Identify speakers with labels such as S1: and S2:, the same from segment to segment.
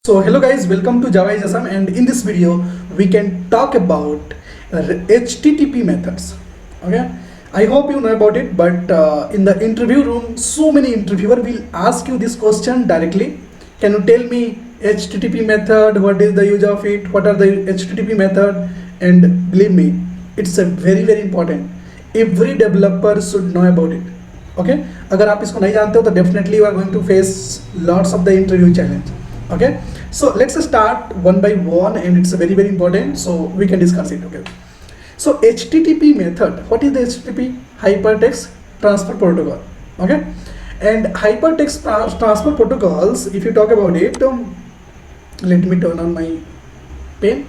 S1: So hello guys, welcome to Java is Assam, and in this video we can talk about HTTP methods. Okay, I hope you know about it, but in the interview room, so many interviewer will ask you this question directly. Can you tell me HTTP method? What is the use of it? What are the HTTP method? And believe me, it's a very important. Every developer should know about it. Okay, अगर आप इसको नहीं जानते हो तो definitely you are going to face lots of the interview challenge. Okay, so let's start one by one, and it's very important, so we can discuss it. Okay, so HTTP method, what is the HTTP? Hypertext transfer protocol. Okay, and hypertext transfer protocols, if you talk about it, let me turn on my pen.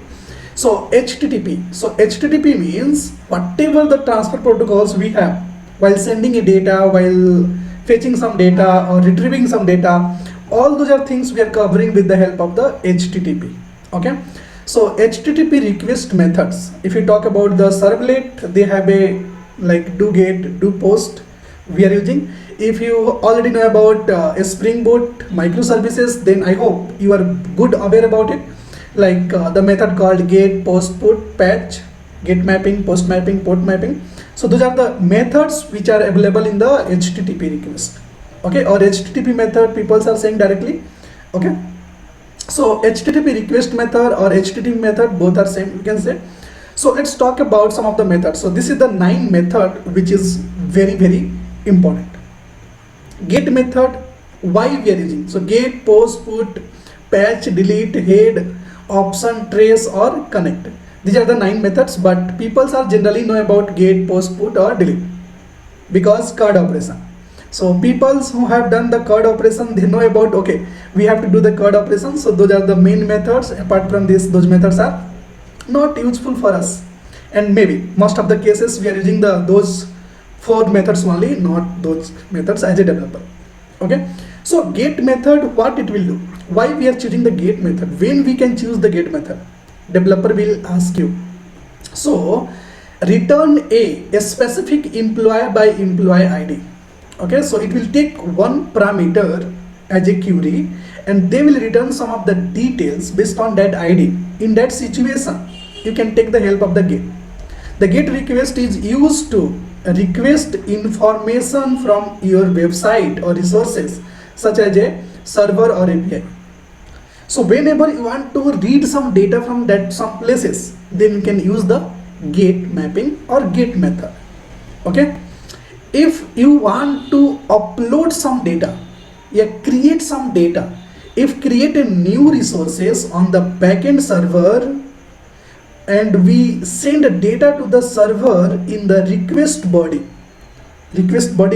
S1: So HTTP means whatever the transfer protocols we have while sending a data, while fetching some data or retrieving some data, all those are things we are covering with the help of the HTTP. Okay, so HTTP request methods, if you talk about the servlet, they have a like do get, do post we are using. If you already know about a Spring Boot microservices, then I hope you are good aware about it, like the method called get, post, put, patch, get mapping, post mapping, port mapping. So those are the methods which are available in the HTTP request. Okay, or HTTP method people are saying directly. Okay, so HTTP request method or HTTP method, both are same, you can say. So let's talk about some of the methods. So this is the 9 method which is very important. Get method, why we are using? So get, post, put, patch, delete, head, option, trace or connect. These are the 9 methods, but people are generally know about get, post, put or delete because CURD operation. So people who have done the CURD operation, they know about, okay, we have to do the CURD operation. So those are the main methods. Apart from this, those methods are not useful for us, and maybe most of the cases we are using those 4 methods only, not those methods as a developer. Okay, so get method, what it will do, why we are choosing the get method, when we can choose the get method, developer will ask you. So return a specific employee by employee ID. Okay, so it will take one parameter as a query, and they will return some of the details based on that ID. In that situation, you can take the help of the get. The get request is used to request information from your website or resources such as a server or API. So whenever you want to read some data from that some places, then you can use the get mapping or get method. Okay, if you want to upload some data, create some data, if create a new resources on the backend server and we send data to the server in the request body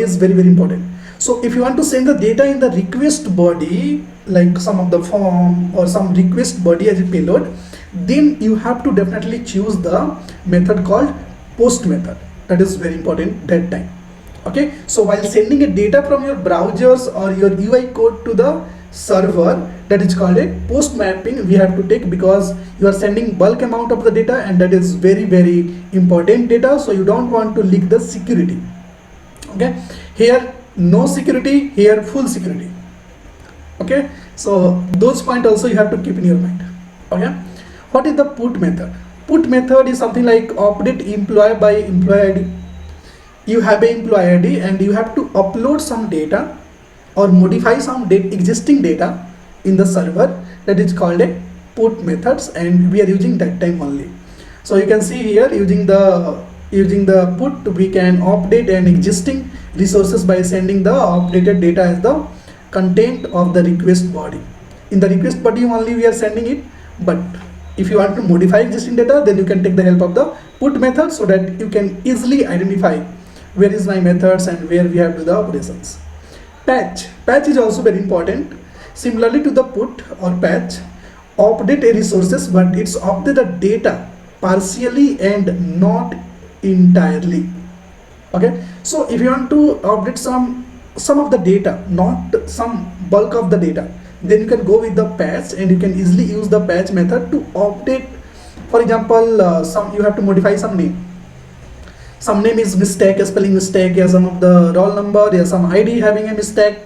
S1: is very important. So if you want to send the data in the request body, like some of the form or some request body as a payload, then you have to definitely choose the method called post method. That is very important that time. Okay, so while sending a data from your browsers or your UI code to the server, that is called a post mapping we have to take, because you are sending bulk amount of the data, and that is very important data, so you don't want to leak the security. Okay, here no security, here full security. Okay, so those points also you have to keep in your mind. Okay, what is the put method? Put method is something like update employee by employee ID. You have an employee ID and you have to upload some data or modify some existing data in the server, that is called a put methods, and we are using that time only. So you can see here, using the put, we can update an existing resources by sending the updated data as the content of the request body. In the request body only we are sending it, but if you want to modify existing data, then you can take the help of the put method, so that you can easily identify where is my methods and where we have to do the operations. Patch is also very important. Similarly to the put or patch, update a resources, but it's update the data partially and not entirely. Okay, so if you want to update some of the data, not some bulk of the data, then you can go with the patch, and you can easily use the patch method to update. For example, some you have to modify some name. Some name is mistake, spelling mistake, some of the roll number, some ID having a mistake.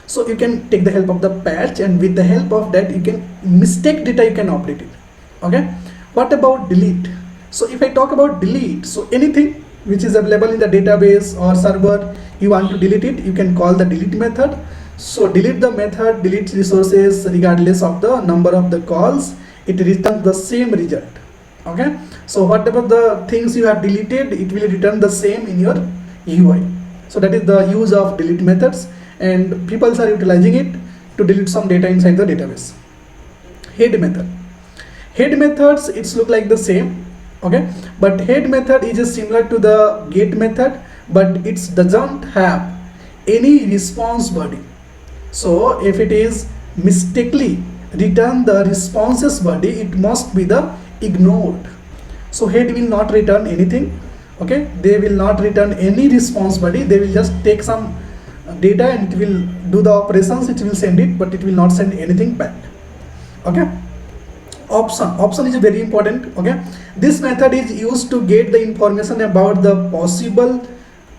S1: So you can take the help of the patch, and with the help of that you can mistake data, you can update it. Okay, what about delete? So if I talk about delete, so anything which is available in the database or server, you want to delete it, you can call the delete method. So delete the method deletes resources regardless of the number of the calls, it returns the same result. Okay, so whatever the things you have deleted, it will return the same in your UI. So that is the use of delete methods, and people are utilizing it to delete some data inside the database. Head method. Head methods, it's look like the same. Okay, but head method is just similar to the get method, but it doesn't have any response body. So if it is mistakenly return the responses body, it must be the ignored. So head will not return anything. Okay, they will not return any response body, they will just take some data and it will do the operations, it will send it, but it will not send anything back. Okay, option is very important. Okay, this method is used to get the information about the possible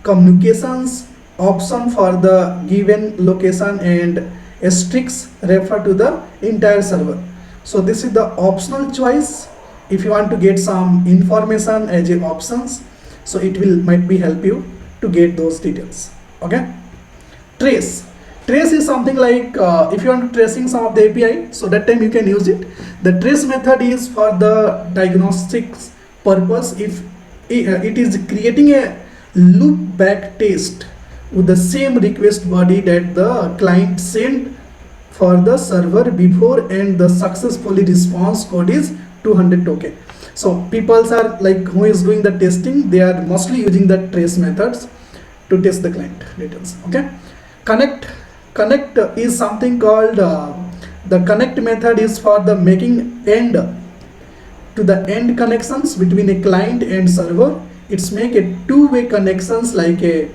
S1: communications option for the given location, and asterisks refer to the entire server. So this is the optional choice if you want to get some information as a options. So it will might be help you to get those details. Okay, trace is something like if you want to tracing some of the API, so that time you can use it. The trace method is for the diagnostics purpose. If it is creating a loop back test with the same request body that the client sent for the server before, and the successfully response code is 200 token. So people are like who is doing the testing, they are mostly using the trace methods to test the client details. Okay, connect is something called the connect method is for the making end to the end connections between a client and server. It's make a two-way connections like a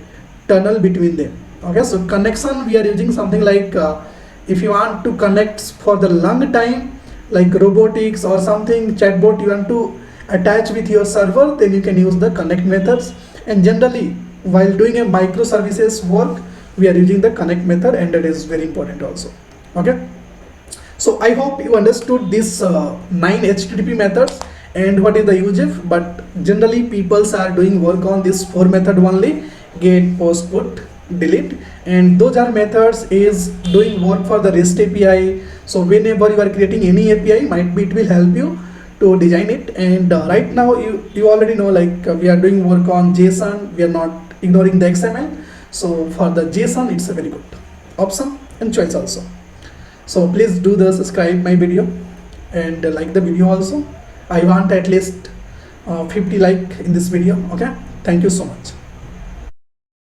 S1: tunnel between them. Okay, so connection we are using something like if you want to connect for the long time, like robotics or something chatbot you want to attach with your server, then you can use the connect methods. And generally while doing a microservices work, we are using the connect method, and that is very important also. Okay, so I hope you understood this 9 HTTP methods and what is the usage. But generally people are doing work on this 4 method only: get, post, put, delete, and those are methods is doing work for the REST API. So whenever you are creating any API, might be it will help you to design it. And right now you already know, like we are doing work on JSON, we are not ignoring the XML. So for the JSON, it's a very good option and choice also. So please do the subscribe my video and like the video also. I want at least 50 like in this video. Okay, thank you so much.